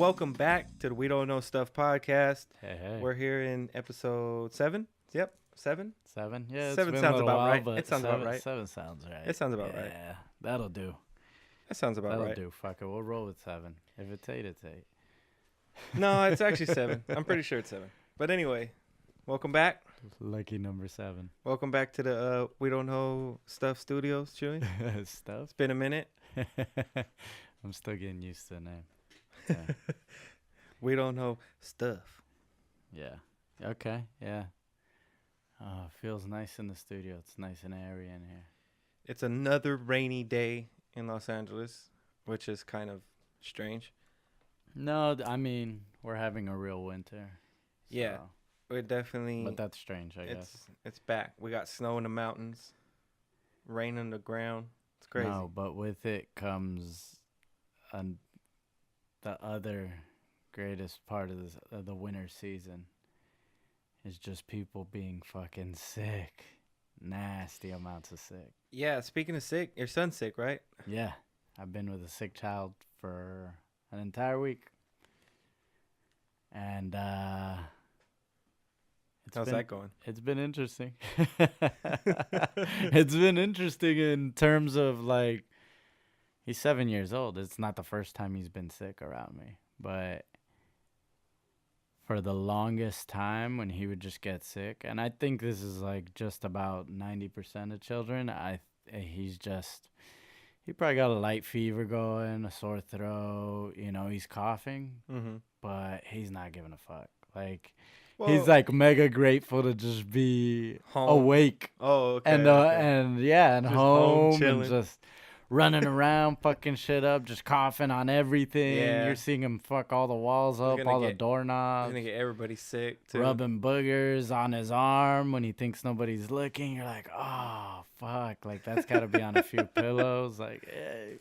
Welcome back to the We Don't Know Stuff podcast. Hey. We're here in episode 7. Yep, 7. 7? Yeah, Seven it's been sounds a little about while, right. But It sounds about right. 7 sounds right. It sounds about right. Yeah, that'll do. That sounds about That'll right. do. Fuck it. We'll roll with 7. If it's 8, it's 8. No, it's actually 7. I'm pretty sure it's 7. But anyway, welcome back. Lucky number 7. Welcome back to the We Don't Know Stuff studios, Chuey. Stuff? It's been a minute. I'm still getting used to the name. Yeah. We Don't Know Stuff. Yeah. Okay. Yeah. Oh, it feels nice in the studio. It's nice and airy in here. It's another rainy day in Los Angeles, which is kind of strange. No, I mean, we're having a real winter. Yeah. so- We're definitely... But that's strange, I guess. It's back. We got snow in the mountains, rain on the ground. It's crazy. No, but with it comes the other greatest part of the winter season is just people being fucking sick. Nasty amounts of sick. Yeah, speaking of sick, your son's sick, right? Yeah, I've been with a sick child for an entire week. And How's that going? It's been interesting. It's been interesting in terms of, like, he's 7 years old. It's not the first time he's been sick around me. But for the longest time when he would just get sick, and I think this is, like, just about 90% of children, he probably got a light fever going, a sore throat, he's coughing, but he's not giving a fuck. Like... he's like mega grateful to just be home. Awake. Oh, okay. And just home chilling. and just running around, fucking shit up, just coughing on everything. Yeah. You're seeing him fuck all the walls up, all the He's doorknobs, gonna get everybody sick too. rubbing boogers on his arm when he thinks nobody's looking. You're like, oh fuck, like that's got to be on a few pillows. Like, hey.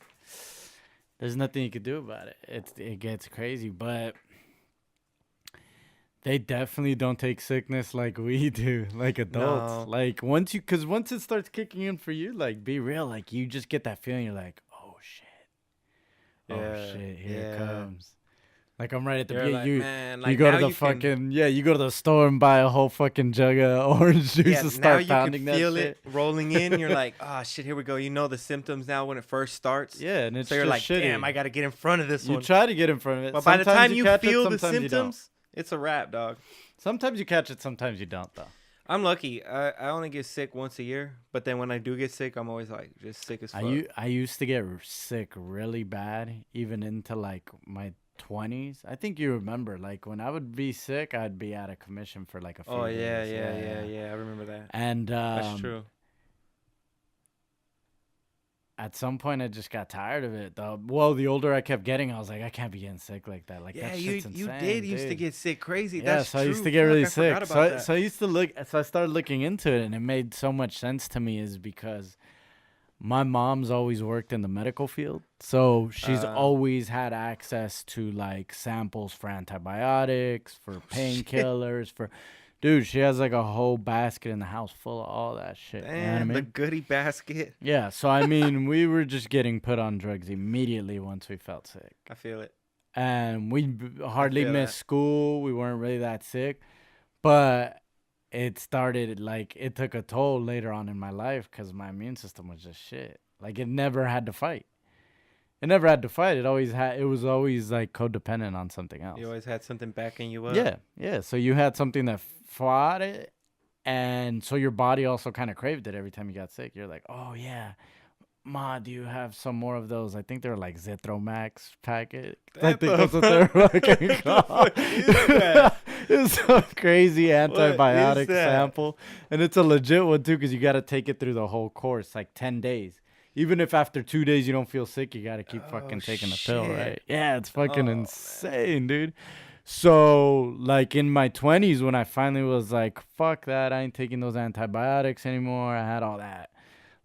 There's nothing you could do about it. It gets crazy, but. They definitely don't take sickness like we do, like adults. No. Like once it starts kicking in for you, like be real, like you just get that feeling. You're like, oh shit, here it comes. Like I'm right at the You're beginning. like, man, like you go now to the you fucking can, you go to the store and buy a whole fucking jug of orange juice yeah, and now start you pounding can that feel shit. it rolling in. You're like, oh shit, here we go. You know the symptoms now when it first starts. Yeah, and it's So you're just like, shitty. damn, I gotta get in front of this You one. try to get in front of it, But by the Sometimes time you catch it, feel the sometimes you don't. symptoms, it's a wrap, dog. Sometimes you catch it, sometimes you don't, though. I'm lucky. I only get sick once a year, but then when I do get sick, I'm always like just sick as fuck. I used to get sick really bad, even into like my 20s. I think you remember, like when I would be sick, I'd be out of commission for like a few days. Yeah. I remember that. And That's true. At some point, I just got tired of it, though. Well, the older I kept getting, I was like, I can't be getting sick like that. Like, Yeah, that you shit's insane, did used to dude. get sick crazy. Yeah, That's so true. I used to get Fuck, really I sick. forgot about that. So I used to look. So I started looking into it, and it made so much sense to me, is because my mom's always worked in the medical field, so she's always had access to like samples for antibiotics, for painkillers, for. Dude, she has like a whole basket in the house full of all that shit. Damn, you know what I mean? the goodie basket. Yeah, so I mean, we were just getting put on drugs immediately once we felt sick. I feel it. And we hardly feel missed that. school. We weren't really that sick. But it started, like, it took a toll later on in my life because my immune system was just shit. Like, it never had to fight. It never had to fight. It was always, like, codependent on something else. You always had something backing you up. Yeah. So you had something that fought it. And so your body also kind of craved it every time you got sick. You're like, oh, yeah. Ma, do you have some more of those? I think they're like Zetromax packet. I think that's what they're fucking called. It's some crazy antibiotic sample. And it's a legit one, too, because you got to take it through the whole course, like 10 days. Even if after 2 days you don't feel sick, you got to keep fucking taking the pill, right? Yeah, it's fucking insane, dude. So, like, in my 20s, when I finally was like, fuck that, I ain't taking those antibiotics anymore. I had all that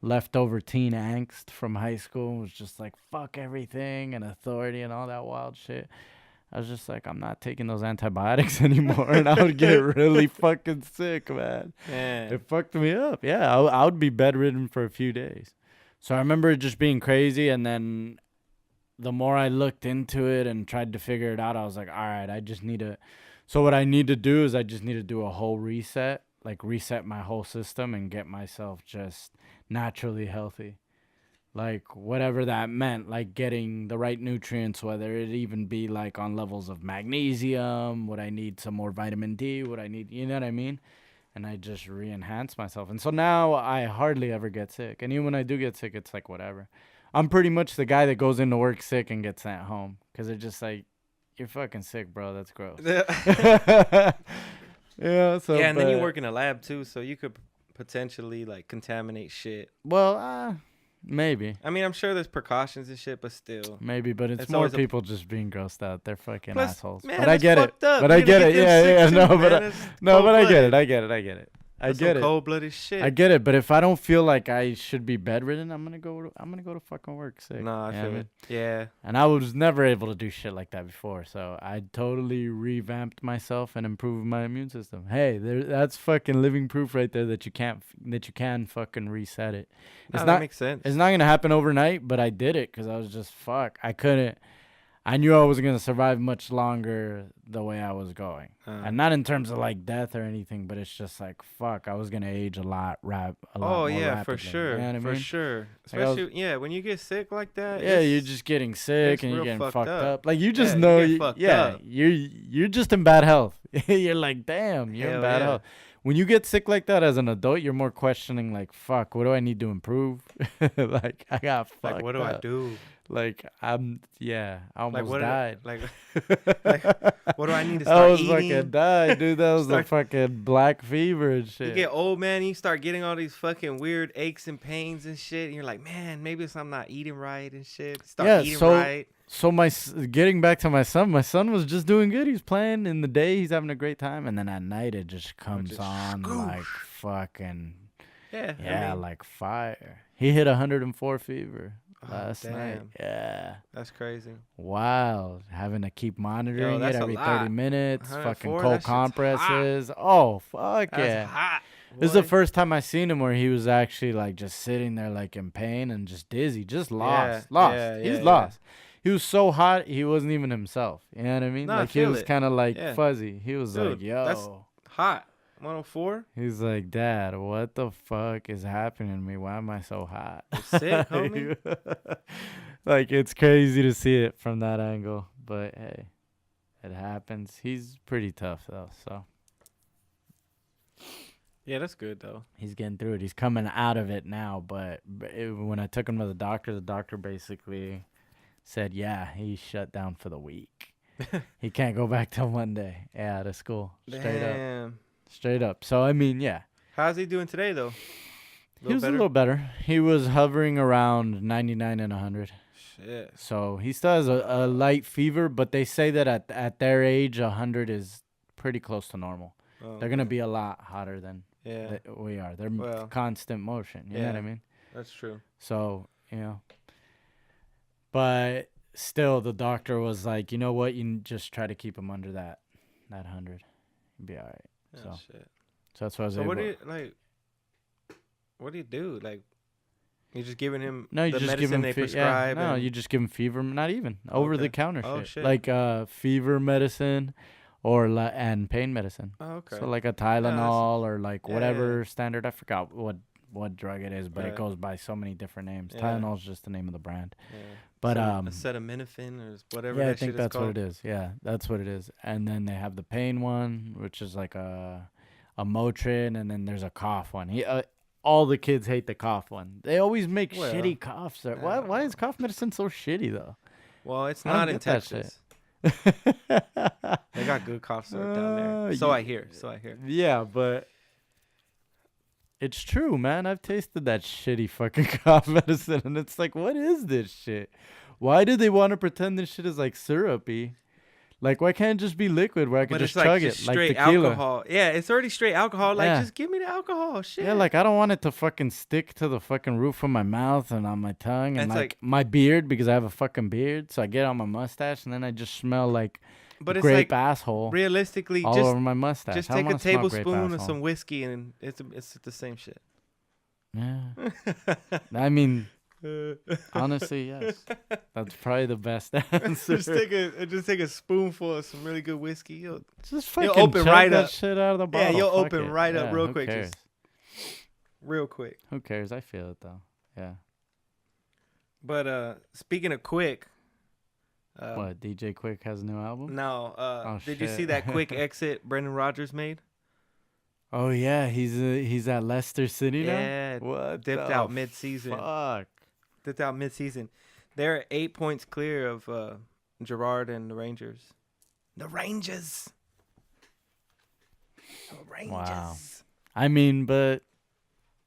leftover teen angst from high school. It was just like, fuck everything and authority and all that wild shit. I was just like, I'm not taking those antibiotics anymore. And I would get really fucking sick, man. It fucked me up. Yeah, I would be bedridden for a few days. So I remember it just being crazy. And then the more I looked into it and tried to figure it out, I was like, all right, I just need to. So what I need to do is I just need to do a whole reset, like reset my whole system and get myself just naturally healthy. Like whatever that meant, like getting the right nutrients, whether it even be like on levels of magnesium, would I need some more vitamin D, would I need, you know what I mean? And I just re-enhance myself. And so now I hardly ever get sick. And even when I do get sick, it's like whatever. I'm pretty much the guy that goes into work sick and gets sent home because it's just like, you're fucking sick, bro. That's gross. Yeah. So yeah, and then you work in a lab too, so you could potentially like contaminate shit. Well, maybe. I mean, I'm sure there's precautions and shit, but still. Maybe, but it's more people just being grossed out. They're fucking assholes. Man, but I get it. But I get it. Yeah. No, but I get it. I get it. Cold-blooded shit. I get it, but if I don't feel like I should be bedridden, I'm gonna go to fucking work sick. No, I feel it. Yeah. And I was never able to do shit like that before, so I totally revamped myself and improved my immune system. Hey, that's fucking living proof right there that you can fucking reset it. That makes sense. It's not gonna happen overnight, but I did it because I was just I couldn't. I knew I wasn't going to survive much longer the way I was going. And not in terms of, like, death or anything, but it's just like, fuck, I was going to age a lot more rapidly. For sure. You know what I mean? For sure. Especially, when you get sick like that. Yeah, you're just getting sick and you're getting fucked up. Like, you just know, you're just in bad health. You're like, damn, you're in bad health. When you get sick like that as an adult, you're more questioning, like, fuck, what do I need to improve? Like, I got fucked Like, what do I do? Like, I almost died. Like, what do I need to start eating? I was fucking died, dude. That was the fucking black fever and shit. You get old, man, you start getting all these fucking weird aches and pains and shit. And you're like, man, maybe it's I'm not eating right and shit. Start eating right. So getting back to my son was just doing good. He's playing in the day. He's having a great time. And then at night, it just comes on like fucking, like fire. He hit 104 fever. Last night. Yeah. That's crazy. Wild. Having to keep monitoring it every 30 minutes. Fucking cold compresses. Hot. Oh, fuck that's hot. This is the first time I seen him where he was actually like just sitting there like in pain and just dizzy. Just lost. He's lost. He was so hot, he wasn't even himself. You know what I mean? No, like he was kind of like fuzzy. He was like, yo. That's hot. 104? He's like, Dad, what the fuck is happening to me? Why am I so hot? You're sick, homie. Like, it's crazy to see it from that angle. But, hey, it happens. He's pretty tough, though, so. Yeah, that's good, though. He's getting through it. He's coming out of it now. But when I took him to the doctor basically said, yeah, he's shut down for the week. He can't go back till Monday. Yeah, to school. Straight up. So, I mean, yeah. How's he doing today, though? He was a little better. He was hovering around 99 and 100. Shit. So, he still has a light fever, but they say that at their age, 100 is pretty close to normal. Oh, they're going to be a lot hotter than we are. They're constant motion. You know what I mean? That's true. So, But still, the doctor was like, you know what? You just try to keep him under that 100. You'll be all right. So that's what I was able. What do you do? Like, you just giving him the medicine they prescribe? No, you just give him fever, not even over the counter shit. Like fever medicine, and pain medicine. Oh, okay. So like a Tylenol or like whatever standard. I forgot what drug it is, but it goes by so many different names. Yeah. Tylenol's just the name of the brand. Yeah. But acetaminophen or whatever. Yeah, I think that's what it is. Yeah, that's what it is. And then they have the pain one, which is like a Motrin, and then there's a cough one. All the kids hate the cough one. They always make shitty coughs. Why is cough medicine so shitty though? Well, it's not in Texas. They got good cough syrup down there. So I hear. Yeah, but it's true, man. I've tasted that shitty fucking cough medicine, and it's like, what is this shit? Why do they want to pretend this shit is like syrupy? Like, why can't it just be liquid where I can just chug it like tequila? Alcohol. Yeah, it's already straight alcohol. Like, just give me the alcohol. Shit. Yeah, like I don't want it to fucking stick to the fucking roof of my mouth and on my tongue and like my beard because I have a fucking beard. So I get on my mustache and then I just smell like grape asshole. Realistically, all over my mustache. Just take a tablespoon of some whiskey and it's the same shit. Yeah. I mean, Honestly, yes. That's probably the best answer. just take a spoonful of some really good whiskey. Just fucking open chug right that up. shit out of the bottle. Yeah, you'll Fuck open it. right up real who quick. Cares? Just real quick. Who cares? I feel it though. Yeah. But speaking of quick. What, DJ Quick has a new album? No. Did you see that quick exit Brendan Rodgers made? Oh yeah, he's at Leicester City now. Yeah, what? Dipped out mid-season. Fuck. Dipped out mid-season. They're 8 points clear of Gerard and the Rangers. The Rangers. Wow. I mean, but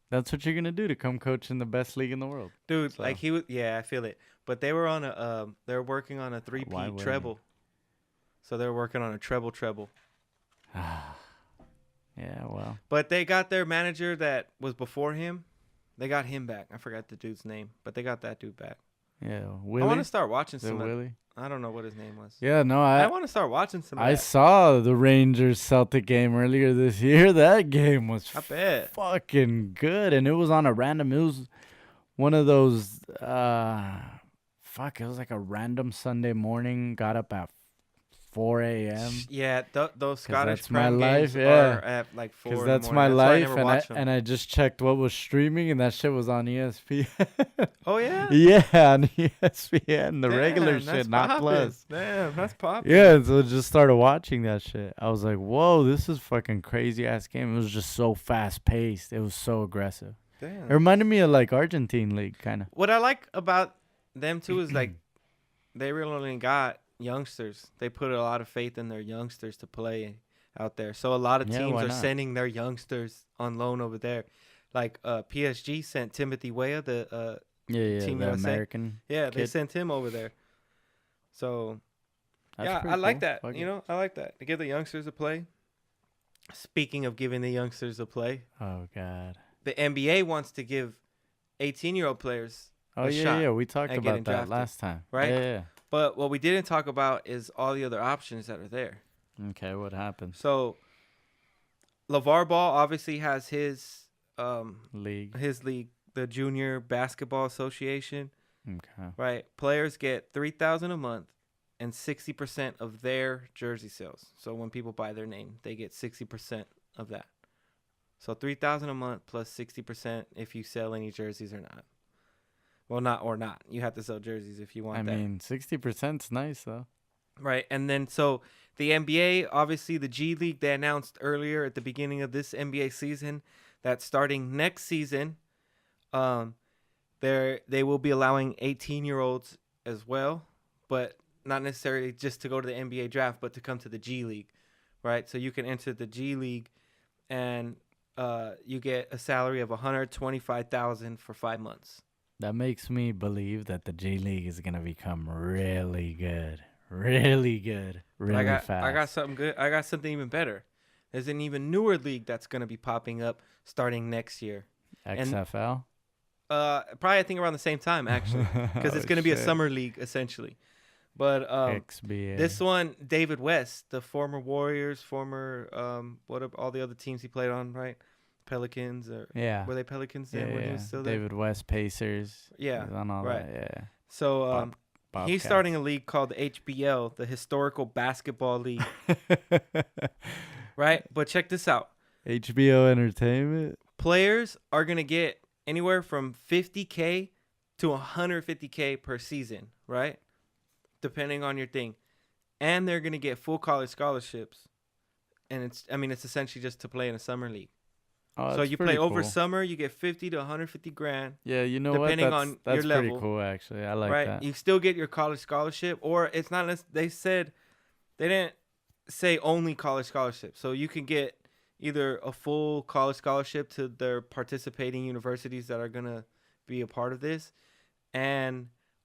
that's what you're gonna do to come coach in the best league in the world, dude. So. Like he was. Yeah, I feel it. But they were on a. They're working on a 3-peat treble. So they're working on a treble. Yeah, well. But they got their manager that was before him. They got him back. I forgot the dude's name, but they got that dude back. Yeah, Willie. I want to start watching some. Willie. I don't know what his name was. Yeah, no, I want to start watching some. I saw the Rangers Celtic game earlier this year. That game was fucking good, and it was on a random. It was one of those. It was like a random Sunday morning. Got up at 4 a.m. Yeah, those Scottish that's my life. Yeah, at like 4. Because that's my life, and I just checked what was streaming, and that shit was on ESPN. Oh yeah. Yeah, on ESPN, the regular shit, not Plus. Damn, that's popular. Yeah, so I just started watching that shit. I was like, whoa, this is fucking crazy ass game. It was just so fast paced. It was so aggressive. Damn. It reminded me of like Argentine league kind of. What I like about them too is like they really got youngsters. They put a lot of faith in their youngsters to play out there. So a lot of teams are sending their youngsters on loan over there. Like PSG sent Timothy Weah, the Team the USA. American. Yeah, kid. they sent him over there. So That's I like cool. that. Fuck you know, I like that. To give the youngsters a play. Speaking of giving the youngsters a play. Oh God. The NBA wants to give 18-year-old players a shot. Yeah. We talked about that last time. Right? Yeah. But what we didn't talk about is all the other options that are there. Okay, what happened? So, LeVar Ball obviously has his league, the Junior Basketball Association. Okay. Right. Players get $3,000 a month and 60% of their jersey sales. So when people buy their name, they get 60% of that. So $3,000 a month plus 60% if you sell any jerseys or not. Well, not. You have to sell jerseys if you want that. I mean, 60%'s nice, though. Right. And then so the NBA, obviously the G League, they announced earlier at the beginning of this NBA season that starting next season, they will be allowing 18-year-olds as well, but not necessarily just to go to the NBA draft, but to come to the G League, right? So you can enter the G League and you get a salary of $125,000 for 5 months. That makes me believe that the G League is gonna become really good, really fast. I got something good. I got something even better. There's an even newer league that's gonna be popping up starting next year. XFL. Probably I think around the same time actually, because it's gonna be a summer league essentially. But XBA. This one, David West, the former Warriors, what are all the other teams he played on, right? Pelicans, or were they Pelicans then when he was still there? David West, Pacers. Yeah, on all right. That, yeah. So he's starting a league called the HBL, the Historical Basketball League. Right, but check this out. HBO Entertainment. Players are gonna get anywhere from $50K to $150K per season, right? Depending on your thing, and they're gonna get full college scholarships, and it's essentially just to play in a summer league. Oh, so you play over summer, you get 50 to 150 grand. Yeah, you know depending what? on That's your level. pretty cool, actually. I like right? that. You still get your college scholarship, or it's not. They didn't say only college scholarship, so you can get either a full college scholarship to their participating universities that are gonna be a part of this,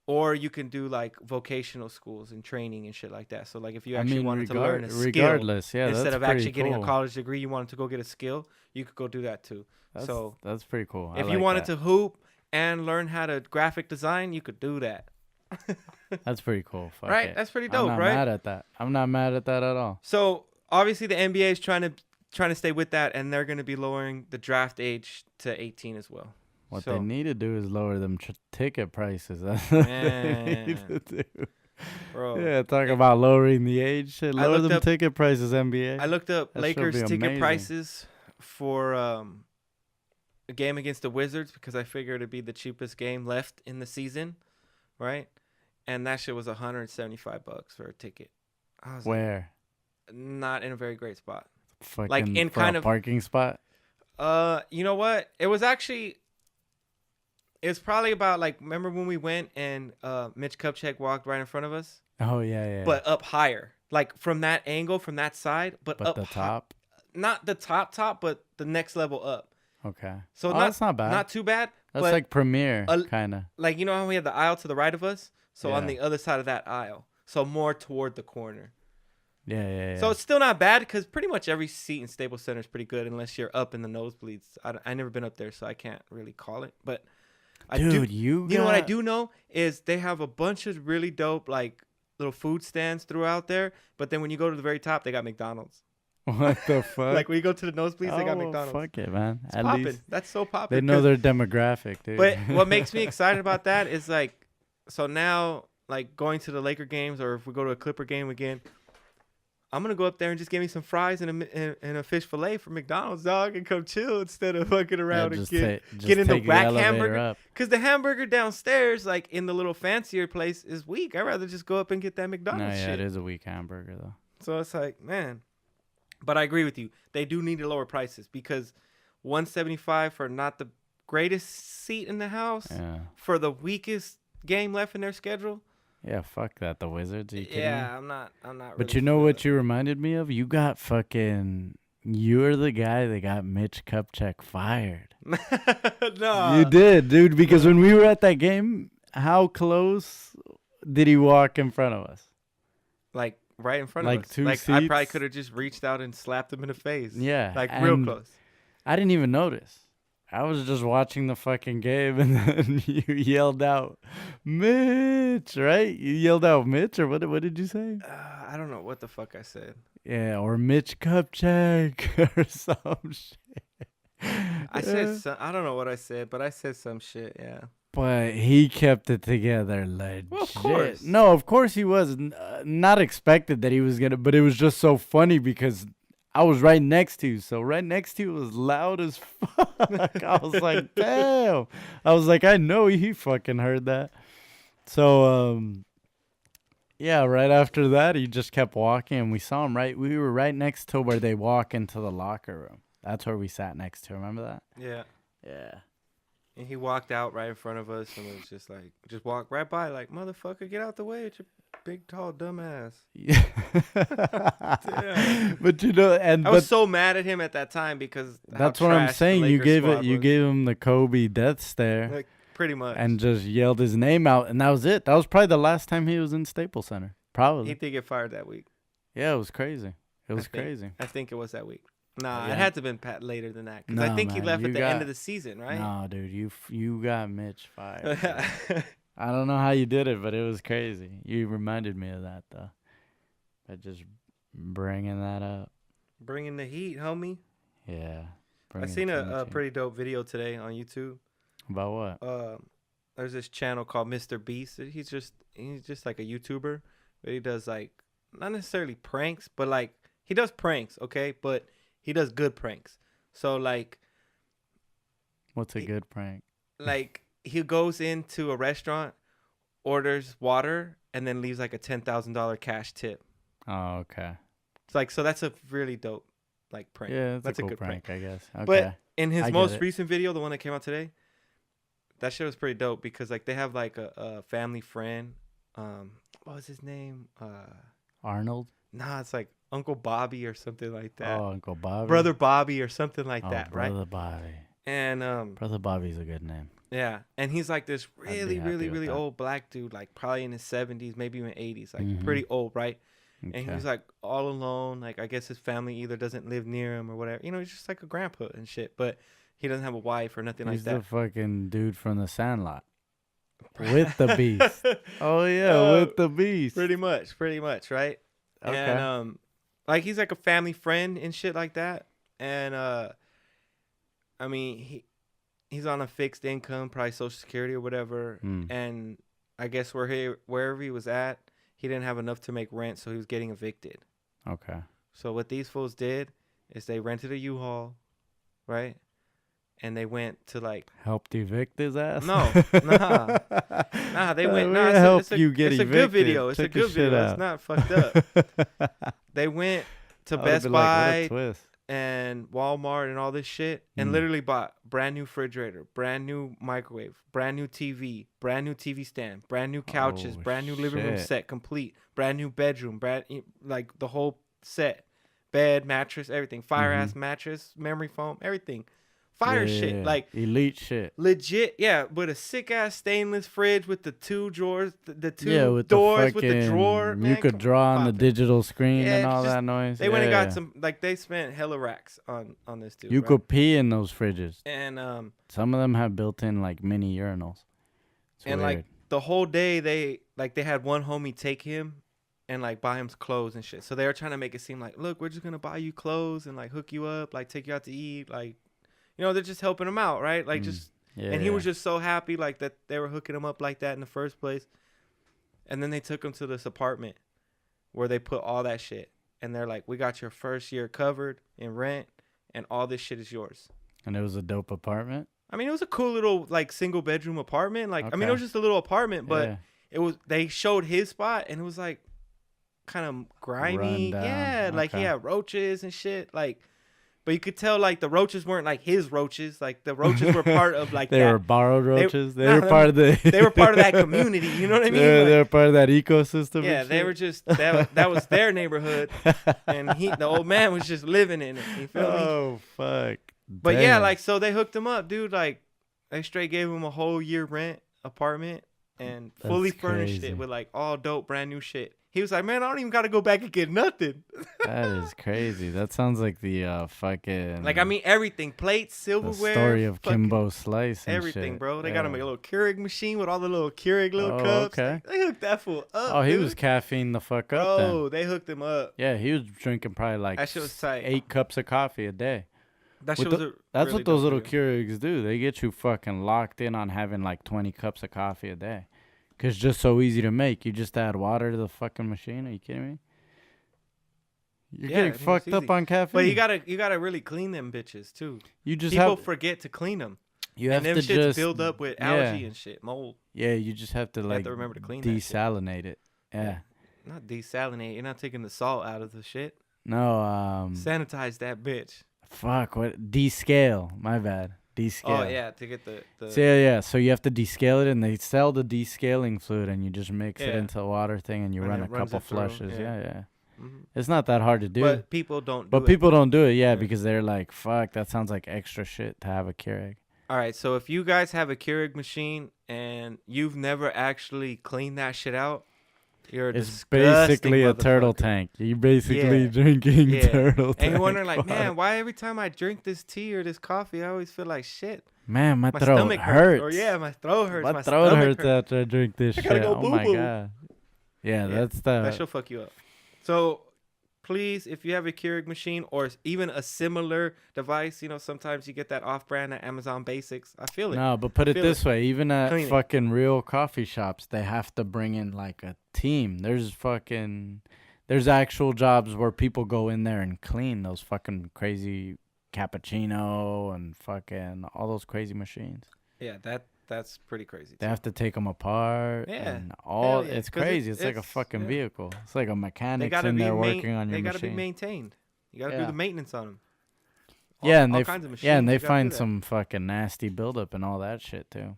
or you can do like vocational schools and training and shit like that. So like if you actually wanted to learn a skill, instead of actually getting a college degree, you wanted to go get a skill, you could go do that too. That's pretty cool. If you wanted to hoop and learn how to graphic design, you could do that. That's pretty cool. Fuck right? it. That's pretty dope, I'm not right? mad at that. I'm not mad at that at all. So obviously the NBA is trying to stay with that, and they're going to be lowering the draft age to 18 as well. What So, they need to do is lower them ticket prices. That's what they need to man, do. bro. Yeah, talk about lowering the age. Shit, I lower looked them up. ticket prices, NBA. I looked up That should be Lakers ticket amazing. prices for a game against the Wizards because I figured it'd be the cheapest game left in the season, right? And that shit was $175 for a ticket. I was Where? like, not in a very great spot. Fucking Like in for kind a of parking spot. you know what? It's probably about like remember when we went and Mitch Kupchak walked right in front of us, Oh yeah. but up higher, like from that angle, from that side, but up the top. not the top, but the next level up. Okay. So That's not bad. not too bad. That's but like Premiere a- kind of. like you know how we had the aisle to the right of us, so on Yeah. the other side of that aisle, so more toward the corner. Yeah. So it's still not bad because pretty much every seat in Staples Center is pretty good unless you're up in the nosebleeds. I never been up there, so I can't really call it. But Dude, you know what I do know is they have a bunch of really dope like little food stands throughout there. But then when you go to the very top, they got McDonald's. What the fuck? Like when you go to the nosebleeds, they got well, McDonald's. Fuck it, man. It's At popping. least That's so popular. they know their demographic, dude. But what makes me excited about that is like, so now like going to the Laker games or if we go to a Clipper game again, I'm gonna go up there and just get me some fries and a fish fillet from McDonald's, dog, and come chill instead of fucking around and get in the whack hamburger. Up. Cause the hamburger downstairs, like in the little fancier place, is weak. I'd rather just go up and get that No, McDonald's yeah, shit. it is a weak hamburger though. So it's like, man. But I agree with you. They do need to lower prices because 175 for not the greatest seat in the house for the weakest game left in their schedule. Yeah, fuck that. The Wizards. Are you kidding me? I'm not. But really you know for what that. you reminded me of? You got fucking. You're the guy that got Mitch Kupchak fired. No, You did, dude. Because when we were at that game, how close did he walk in front of us? like right in front Like of us. two Like I probably seats? could have just reached out and slapped him in the face. Yeah, like real and close. I didn't even notice. I was just watching the fucking game, and then you yelled out, "Mitch!" Right? You yelled out, "Mitch," or what? What did you say? I don't know what the fuck I said. Yeah, or Mitch Kupchak or some shit. I said I don't know what I said, but I said some shit. Yeah. But he kept it together legit. Well, of course. No, of course he was. Not expected that he was going to, but it was just so funny because I was right next to you. So right next to you was loud as fuck. I was like, damn. I was like, I know he fucking heard that. So, yeah, right after that, he just kept walking and we saw him we were right next to where they walk into the locker room. That's where we sat next to. Remember that? Yeah. Yeah. And he walked out right in front of us and was just like, just walked right by, like, motherfucker, get out the way with your big, tall, dumb ass. Yeah. Damn. But you know, I was so mad at him at that time because that's what I'm saying. You gave him the Kobe death stare, like pretty much, and just yelled his name out, and that was it. That was probably the last time he was in Staples Center. Probably. He did get fired that week. Yeah, it was crazy. It was crazy. I think it was that week. Nah, Yeah. it had to have been later than that because No, I think he man, left you at the got- end of the season, right? No, dude, you got Mitch fired. bro. I don't know how you did it, but it was crazy. You reminded me of that though. By just bringing that up. Bringing the heat, homie. Yeah. I seen a pretty dope video today on YouTube. About what? There's this channel called Mr. Beast. He's just like a YouTuber, but he does like not necessarily pranks, but like he does pranks, okay? But he does good pranks. So like What's a good prank? like he goes into a restaurant, orders water, and then leaves like a $10,000 cash tip. Oh, okay. It's like so that's a really dope like prank. Yeah, that's a cool good prank, I guess. Okay. But in his I get most it. recent video, the one that came out today, that shit was pretty dope because like they have like a family friend. What was his name? Arnold? Nah, it's like Uncle Bobby or something like that. Oh, Uncle Bobby. Brother Bobby or something like Oh, that, right? Brother Bobby. And Brother Bobby's a good name. yeah, and he's like this I'd be really, happy really, with really that. old black dude, like probably in his 70s, maybe even 80s, like Mhm. pretty old, right? Okay. And he was like all alone. Like I guess his family either doesn't live near him or whatever. You know, he's just like a grandpa and shit. But he doesn't have a wife or nothing He's like the that. fucking dude from the Sandlot. With the beast. Oh, yeah, with the beast. Pretty much, right? Okay. And like he's like a family friend and shit like that. And I mean he's on a fixed income, probably Social Security or whatever, and I guess wherever he was at, he didn't have enough to make rent, so he was getting evicted. Okay. So what these fools did is they rented a U-Haul, right? And they went to like helped evict his ass. No, nah. They went. Nah, it's a good video. It's a good video. It's not fucked up. They went to Best Buy and Walmart and all this shit, and literally bought brand new refrigerator, brand new microwave, brand new TV stand, brand new couches, brand new living room set, complete, brand new bedroom, like the whole set, bed, mattress, everything, fire ass mattress, memory foam, everything. Fire shit, like elite shit, legit, yeah. With a sick ass stainless fridge with the two drawers, the two with doors with the drawer. Man, you could draw on the digital screen and all that noise. They went and got some, like they spent hella racks on this dude. You could pee in those fridges, and some of them have built-in like mini urinals. It's and weird. Like the whole day they had one homie take him and like buy him clothes and shit. So they were trying to make it seem like, look, we're just gonna buy you clothes and like hook you up, like take you out to eat, like. You know, they're just helping him out, right? Like and he was just so happy like that they were hooking him up like that in the first place. And then they took him to this apartment where they put all that shit. And they're like, we got your first year covered in rent and all this shit is yours. And it was a dope apartment? I mean, it was a cool little like single bedroom apartment. Like, okay. I mean, it was just a little apartment, but they showed his spot and it was like kind of grimy. Yeah, like he had roaches and shit. Like, but you could tell, like, the roaches weren't, like, his roaches. Like, the roaches were part of, like, they were borrowed roaches. They were part of the... They were part of that community. You know what I mean? They were part of that ecosystem. Yeah, they were just... That was their neighborhood. And the old man was just living in it. You feel me? Oh, fuck. But, yeah, like, so they hooked him up, dude. Like, they straight gave him a whole year rent apartment and fully furnished it with, like, all dope, brand new shit. He was like, man, I don't even got to go back and get nothing. That is crazy. That sounds like the fucking... Like, I mean, everything. Plates, silverware. The story of Kimbo Slice and everything, shit. bro. They got him a little Keurig machine with all the little Keurig little cups. Okay. They hooked that fool up, Oh, he was caffeine the fuck up then. Oh, they hooked him up. Yeah, he was drinking probably like that shit was tight. 8 cups of coffee a day. That shit was That's really what those little Keurigs do. They get you fucking locked in on having like 20 cups of coffee a day. Because it's just so easy to make. You just add water to the fucking machine. Are you kidding me? You're getting fucked up on caffeine. But you gotta really clean them bitches too. People forget to clean them. You have and to them shits just build up with algae and shit, mold. Yeah, you just have to like remember to clean desalinate it. Yeah. Not desalinate. You're not taking the salt out of the shit. No. Sanitize that bitch. Fuck. What? Descale. My bad. Descale. Oh yeah, to get the So, so you have to descale it, and they sell the descaling fluid, and you just mix it into a water thing, and you run a couple flushes. Yeah. Mm-hmm. It's not that hard to do. But people don't. People don't do it, because they're like, "Fuck, that sounds like extra shit to have a Keurig." All right, so if you guys have a Keurig machine and you've never actually cleaned that shit out, it's basically a turtle tank. You're basically drinking turtle tank. And you're wondering, like, man, why every time I drink this tea or this coffee, I always feel like shit. Man, my throat hurts. Or my throat hurts. My throat hurts after I drink this shit. Go oh my god. Yeah, that shall fuck you up. So please, if you have a Keurig machine or even a similar device, sometimes you get that off-brand at Amazon Basics. I feel it. No, but put it this way. Even at fucking real coffee shops, they have to bring in like a team. There's actual jobs where people go in there and clean those fucking crazy cappuccino and fucking all those crazy machines. Yeah, that's pretty crazy. They have to take them apart. Yeah. And it's crazy. It's like a fucking vehicle. It's like a mechanic in there working on your machine. They got to be maintained. You got to do the maintenance on them. All kinds of machines. Yeah, and they find some fucking nasty buildup and all that shit too.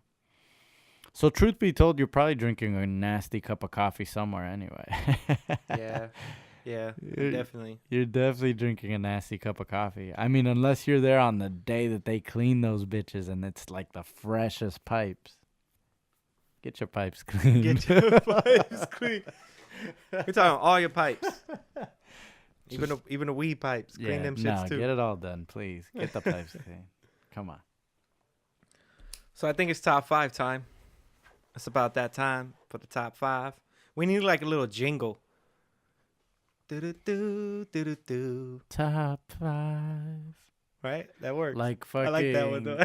So truth be told, you're probably drinking a nasty cup of coffee somewhere anyway. Yeah, definitely. You're definitely drinking a nasty cup of coffee. I mean, unless you're there on the day that they clean those bitches and it's like the freshest pipes. Get your pipes clean. Get your pipes clean. We're talking all your pipes. Even the weed pipes. Clean them shits too. Get it all done, please. Get the pipes clean. Come on. So I think it's top 5 time. It's about that time for the top 5. We need like a little jingle. Top 5. right? That works. Like I fucking. like that one though.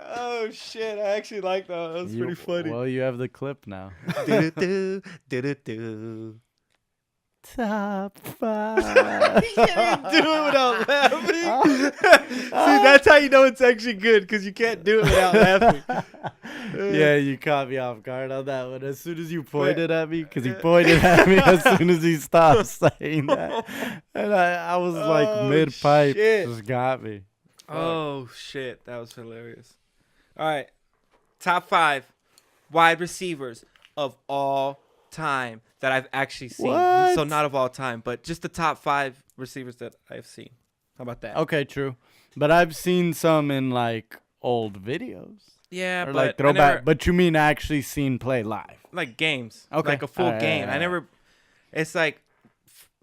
Oh shit! I actually like that. That was pretty funny. Well, you have the clip now. Do-do-do, do-do-do. Top 5. You can't do it without laughing. See, that's how you know it's actually good, because you can't do it without laughing. Yeah, you caught me off guard on that one. As soon as you pointed at me, because he pointed at me as soon as he stopped saying that. And I was like mid-pipe. Shit. Just got me. Oh, shit. That was hilarious. All right. Top 5 wide receivers of all time that I've actually seen. What? So not of all time, but just the top 5 receivers that I've seen. How about that? Okay, true. But I've seen some in like old videos. Yeah, Or but like throwback. But you mean actually seen play live? like games. Okay. Like a full game. Alright. I never. It's like,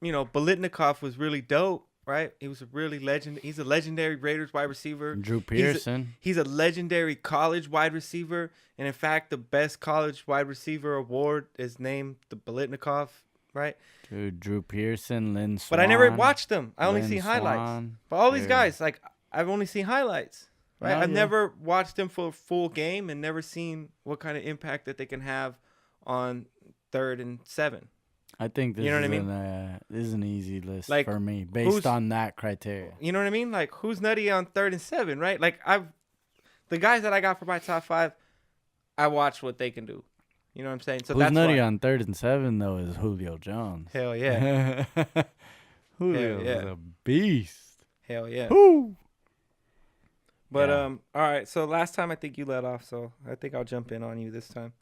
Bolitnikov was really dope, right? He was a really legend. He's a legendary Raiders wide receiver. Drew Pearson. He's a legendary college wide receiver, and in fact, the best college wide receiver award is named the Bolitnikov, right? Dude, Drew Pearson, Lynn Swan. But I never watched them. I only Lynn see highlights. Swan. But all these Dude. guys, like, I've only seen highlights, right? Oh, I've yeah. never watched them for a full game and never seen what kind of impact that they can have on 3rd and 7. I think this, You know what I is mean? This is an easy list Like, for me who's- based on that criteria. You know what I mean? Like, who's nutty on 3rd and 7, right? Like, the guys that I got for my top 5, I watch what they can do. You know what I'm saying? So Who's that's nutty why. on 3rd and 7 though is Julio Jones. Hell yeah. Julio yeah. is a beast. Hell yeah. Woo! But Yeah. all right. So last time I think you let off, so I think I'll jump in on you this time.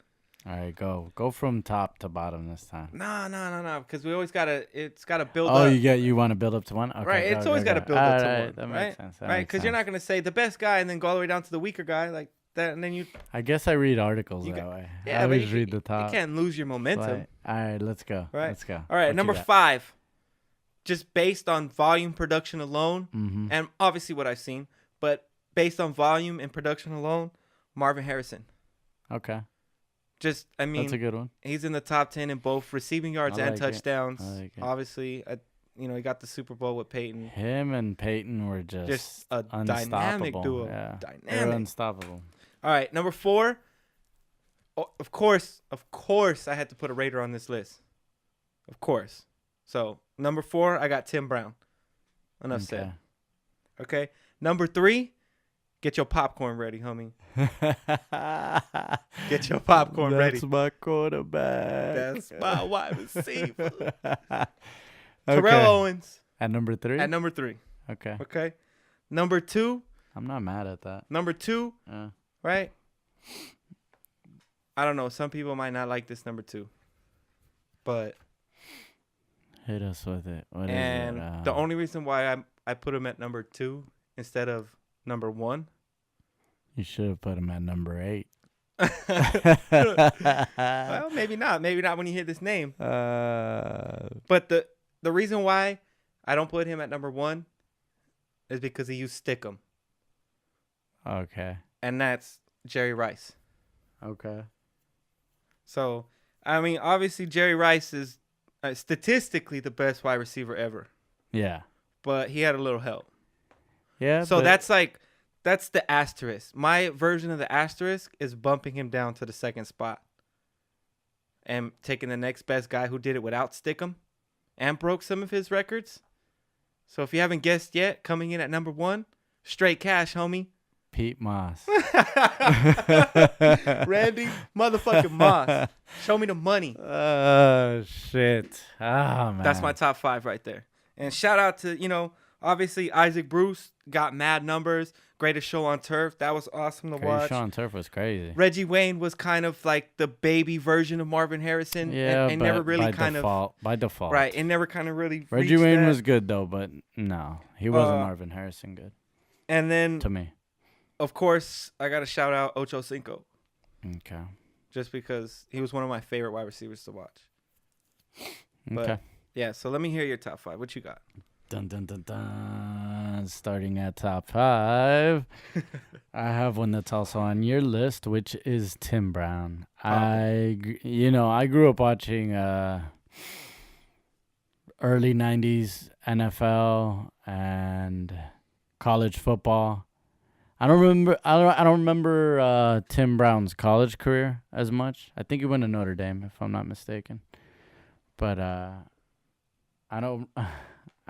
All right, go from top to bottom this time. No, because we always it's gotta build Oh, up. you want to build up to one? Okay, Right, go, it's go, always go. got to build up to All right, one, that right? makes sense. That Right, makes because you're sense. not gonna say the best guy and then go all the way down to the weaker guy like that, and then you I guess I read articles You that got- way. yeah, I but always you, read the top. you can't lose your momentum. Right. All right, let's go. Right. Let's go. All right, What you number got? 5, just based on volume production alone, Mhm. and obviously what I've seen, but based on volume and production alone, Marvin Harrison. Okay, Just, I mean, that's a good one. he's in the top 10 in both receiving yards I and like it. touchdowns. I like it. Obviously, he got the Super Bowl with Peyton. Him and Peyton were Just a unstoppable. dynamic duo. Yeah. They were Dynamic. unstoppable. All right, number 4. Oh, of course, I had to put a Raider on this list. Of course. So, number 4, I got Tim Brown. Enough said. Okay. Number 3, get your popcorn ready, homie. Get your popcorn ready. That's my quarterback. That's my wide receiver. Okay. Terrell Owens At number 3? at number 3. Okay. Okay. Number 2, I'm not mad at that. Yeah. right? I don't know. Some people might not like this number 2. But Hit us with it. What is and it? the only reason why I put him at number 2 instead of number 1. You should have put him at number 8. Well, maybe not. Maybe not when you hear this name. But the reason why I don't put him at number 1 is because he used Stickum, Okay. and that's Jerry Rice. Okay. So, I mean, obviously Jerry Rice is statistically the best wide receiver ever, Yeah. but he had a little help. Yeah. So but that's the asterisk. My version of the asterisk is bumping him down to the 2nd spot and taking the next best guy who did it without Stickum and broke some of his records. So if you haven't guessed yet, coming in at number 1, straight cash, homie. Pete Moss. Randy motherfucking Moss. Show me the money. Oh, shit. Oh, man. That's my top 5 right there. And shout out to, obviously Isaac Bruce got mad numbers. Greatest show on turf. That was awesome to watch. Sean Turf was crazy. Reggie Wayne was kind of like the baby version of Marvin Harrison. Yeah, and but never really by default. Right. And never kind of really Reggie reached Wayne that. was good, though, but no. He wasn't Marvin Harrison good, And then, to me. of course, I got to shout out Ocho Cinco. Okay. Just because he was one of my favorite wide receivers to watch. But, Okay. yeah, so let me hear your top 5. What you got? Dun, dun, dun, dun. Starting at top 5, I have one that's also on your list, which is Tim Brown. I grew up watching early 90s NFL and college football. I don't remember Tim Brown's college career as much. I think he went to Notre Dame, if I'm not mistaken. But I don't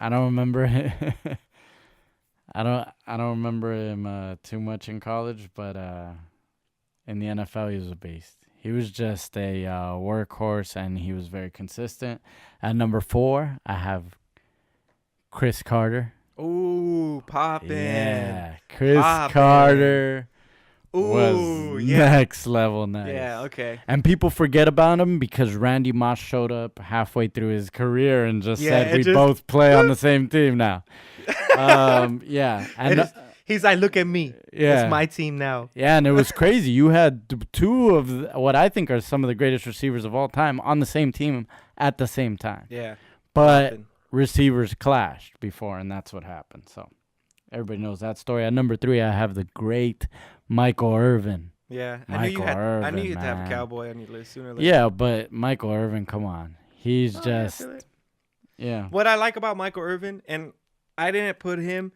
remember I don't remember him too much in college, but in the NFL he was a beast. He was just a workhorse, and he was very consistent. At number 4, I have Chris Carter. Ooh, poppin'. Yeah, Chris Carter was next level nice. Yeah, okay. And people forget about him because Randy Moss showed up halfway through his career and just said, we both play on the same team now. Yeah. And he's like, look at me. Yeah. It's my team now. Yeah, and it was crazy. You had two of what I think are some of the greatest receivers of all time on the same team at the same time. Yeah. But receivers clashed before, and that's what happened. So everybody knows that story. At number 3, I have the great Michael Irvin. Yeah, I knew you had to have a Cowboy on your list sooner or later. Yeah, but Michael Irvin, come on. He's yeah. What I like about Michael Irvin, and I didn't put him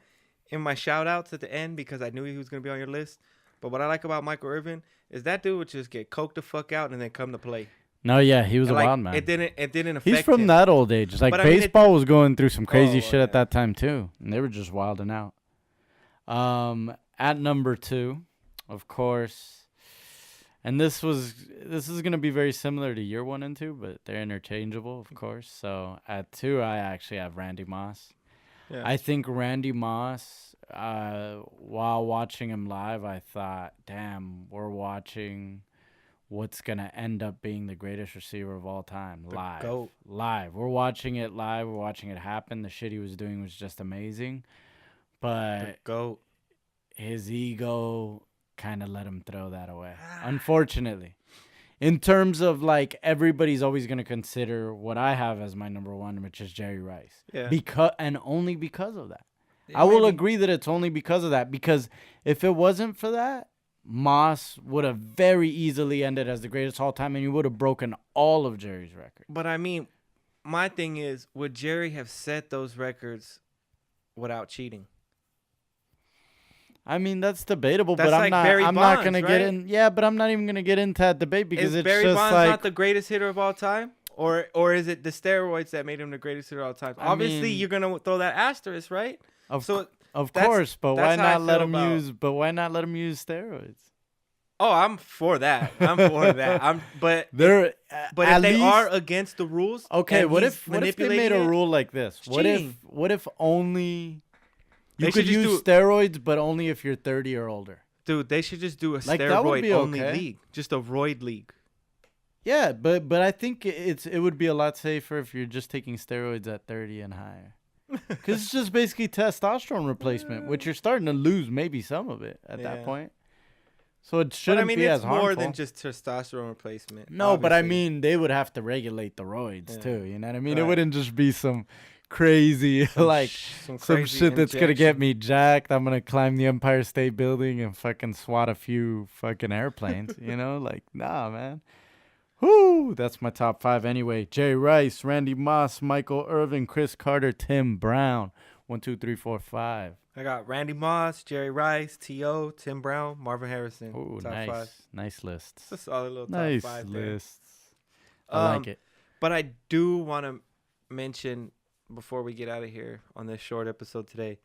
in my shout-outs at the end because I knew he was going to be on your list, but what I like about Michael Irvin is that dude would just get coked the fuck out and then come to play. No, yeah, he was a wild man. It didn't affect He's from him. that old age. It's like baseball was going through some crazy shit at that time too, and they were just wilding out. At number 2, of course, and this is gonna be very similar to year 1 and 2, but they're interchangeable, of course. So at 2, I actually have Randy Moss. Yeah. I think Randy Moss, while watching him live, I thought, damn, we're watching what's going to end up being the greatest receiver of all time live. GOAT. Live. We're watching it live. We're watching it happen. The shit he was doing was just amazing. But GOAT. His ego kind of let him throw that away, unfortunately. In terms of, like, everybody's always going to consider what I have as my number 1, which is Jerry Rice. Yeah. And only because of that. I will agree that it's only because of that. Because if it wasn't for that, Moss would have very easily ended as the greatest all time, and he would have broken all of Jerry's records. But, I mean, my thing is, would Jerry have set those records without cheating? I mean, that's debatable, that's but I'm like not. Barry I'm Bonds, not gonna right? get in. Yeah, but I'm not even gonna get into that debate because it's Barry just Bonds like not the greatest hitter of all time, or is it the steroids that made him the greatest hitter of all time? Obviously, you're gonna throw that asterisk, right? Of course, but why not let him use? But why not let him use steroids? Oh, I'm for that. But if they are against the rules, okay. What if they made a rule like this? What if only you could use steroids, but only if you're 30 or older? Dude, they should just do a steroid-only league. Just a roid league. Yeah, but I think it would be a lot safer if you're just taking steroids at 30 and higher. Because it's just basically testosterone replacement, which you're starting to lose maybe some of it at that point. So it shouldn't be as harmful. It's more than just testosterone replacement. No, obviously. But I mean, they would have to regulate the roids too. You know what I mean? Right. It wouldn't just be some crazy some shit that's gonna get me jacked. I'm gonna climb the Empire State Building and fucking swat a few fucking airplanes. You know, like nah, man. Whoo, that's my top 5 anyway. Jerry Rice, Randy Moss, Michael Irvin, Chris Carter, Tim Brown. 1, 2, 3, 4, 5. I got Randy Moss, Jerry Rice, T.O., Tim Brown, Marvin Harrison. Ooh, top 5. Nice lists. It's a solid little top 5 there. Nice lists. I like it. But I do want to mention, before we get out of here on this short episode today.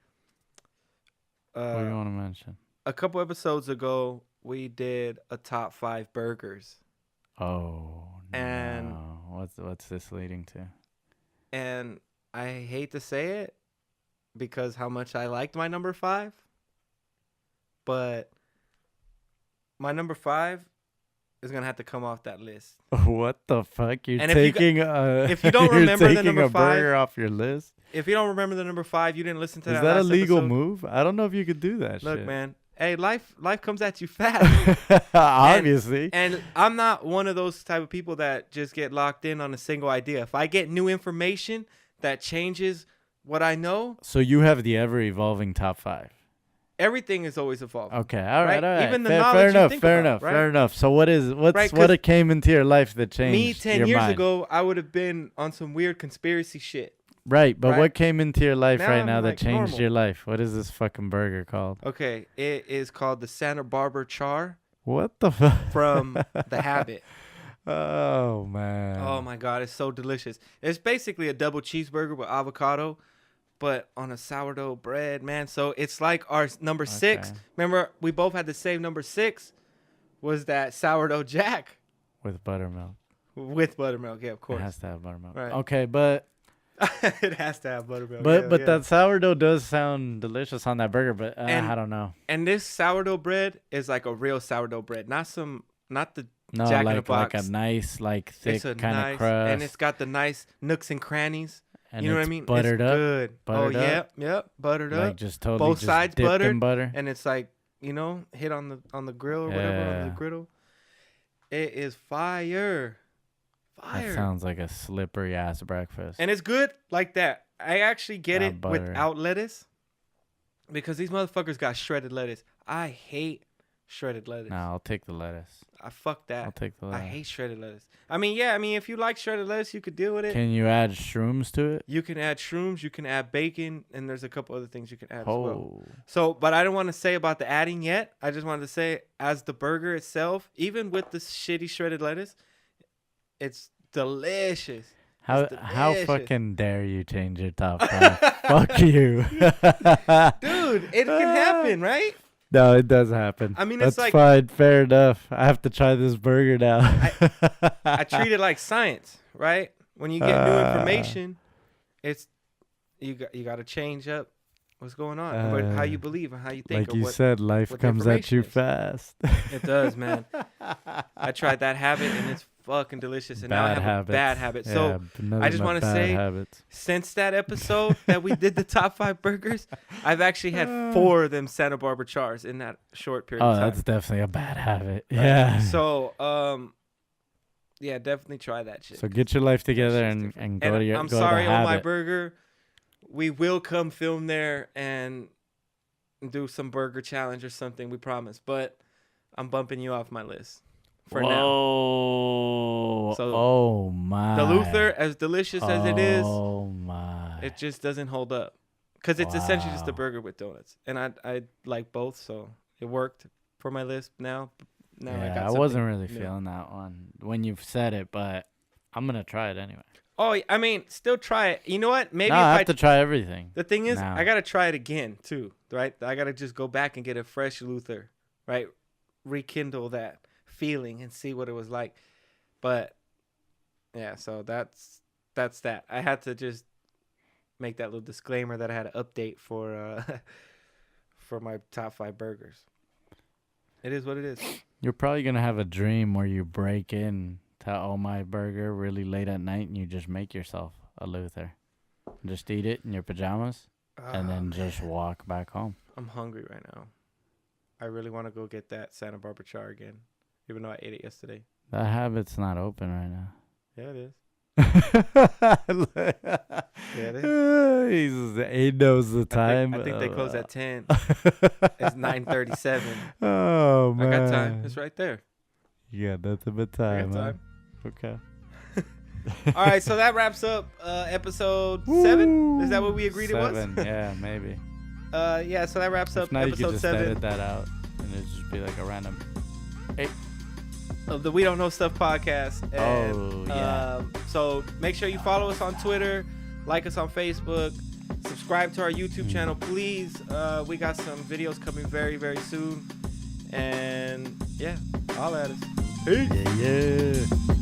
What do you want to mention? A couple episodes ago, we did a top 5 burgers. Oh, and no. What's this leading to? And I hate to say it because how much I liked my number 5, but my number 5 is gonna have to come off that list. What the fuck? You're taking if you don't remember the number 5 burger off your list. If you don't remember the number 5, you didn't listen to that. Is that a legal episode. move? I don't know if you could do that. Look, shit. man. Hey, life comes at you fast. Obviously. And I'm not one of those type of people that just get locked in on a single idea. If I get new information that changes what I know. So you have the ever-evolving top 5. Everything is always evolving. Okay, all right. Even the knowledge fair enough. So what it came into your life that changed me 10 years ago, I would have been on some weird conspiracy shit. Right, but Right? what came into your life Now right I'm, now that like, changed normal. your life? What is this fucking burger called? Okay, it is called the Santa Barbara Char What the fuck? from The Habit. Oh man. Oh my god, it's so delicious. It's basically a double cheeseburger with avocado, but on a sourdough bread, man. So it's like our number 6. Okay. Remember, we both had the same number 6. Was that sourdough jack With buttermilk. with buttermilk? Yeah, of It course. has to have buttermilk. Right. Okay, but It has to have buttermilk. but yeah, but yeah. that sourdough does sound delicious on that burger, but And- I don't know. And this sourdough bread is like a real sourdough bread, not the No, Jack in the like Box. a nice, like thick it's a kind nice, of crust. and it's got the nice nooks and crannies. and You know what I it's mean? Buttered it's up. good. Buttered up. Yep, buttered Like up. just totally Both just sides dipped buttered, in butter. And it's like, hit on the grill or whatever, on the Yeah. griddle. It is fire. That sounds like a slippery ass breakfast. And it's good like that. I actually get Without it butter. without lettuce because these motherfuckers got shredded lettuce. I hate shredded lettuce. No, I'll take the lettuce. I fuck that. I'll take the I lettuce. hate shredded lettuce. I mean, if you like shredded lettuce, you could deal with it. Can you add shrooms to it? You can add shrooms, you can add bacon, and there's a couple other things you can add as well. Oh, So, but I don't want to say about the adding yet. I just wanted to say, as the burger itself, even with the shitty shredded lettuce, it's delicious. how It's how delicious. fucking dare you change your top 5? Fuck you, Dude, it can happen, right? No, it does happen. I mean, it's that's like- fine. Fair enough. I have to try this burger now. I treat it like science, right? When you get new information, it's you got to change up what's going on, and how you believe and how you think. Like or you what, said, life what the comes at you information is. fast. It does, man. I tried that habit, and it's fucking delicious. And now I have a bad habit. Yeah, So another I just of my wanna bad say- habits. since that episode that we did the top 5 burgers, I've actually had 4 of them Santa Barbara Chars in that short period Oh, of time. that's definitely a bad habit. Right? Yeah. So, yeah, definitely try that shit. So get your life together shit's and different. go And to your. I'm go sorry, to on my habit. burger, we will come film there and do some burger challenge or something. We promise, but I'm bumping you off my list for now. Whoa. So, oh my. The Luther, as delicious as it is, Oh my. it just doesn't hold up because it's essentially just a Wow. burger with donuts, and I like both, so it worked for my list. Now I yeah, got I wasn't something really new. feeling that one when you've said it, but I'm gonna try it anyway. Oh, I mean, still try it. You know what? Maybe No, if I have to try everything. The thing is, now. I gotta try it again too, right? I gotta just go back and get a fresh Luther, right? Rekindle that feeling and see what it was like. But yeah, so that's that. I had to just make that little disclaimer that I had an update for for my top 5 burgers. It is what it is. You're probably gonna have a dream where you break in to Oh My Burger really late at night and you just make yourself a Luther. Just eat it in your pajamas and then just walk back home. I'm hungry right now. I really want to go get that Santa Barbara Char again, even though I ate it yesterday. That habit's not open right now. Yeah, it is. Yeah, it is. He knows the time. I think they close at 10. It's 9:37. Oh man, I got time. It's right there. Yeah, that's a bit I time. got huh? time. Okay. All right, so that wraps up episode 7. Is that what we agreed Seven, it was? Yeah, maybe. Yeah, so that wraps up If not, you could episode just 7 edit that out, and it'd just be like a random. of the We Don't Know Stuff podcast. And, Oh, yeah. So make sure you follow us on Twitter, like us on Facebook, subscribe to our YouTube channel, please. We got some videos coming very, very soon. And yeah, holla at us. Peace. Yeah.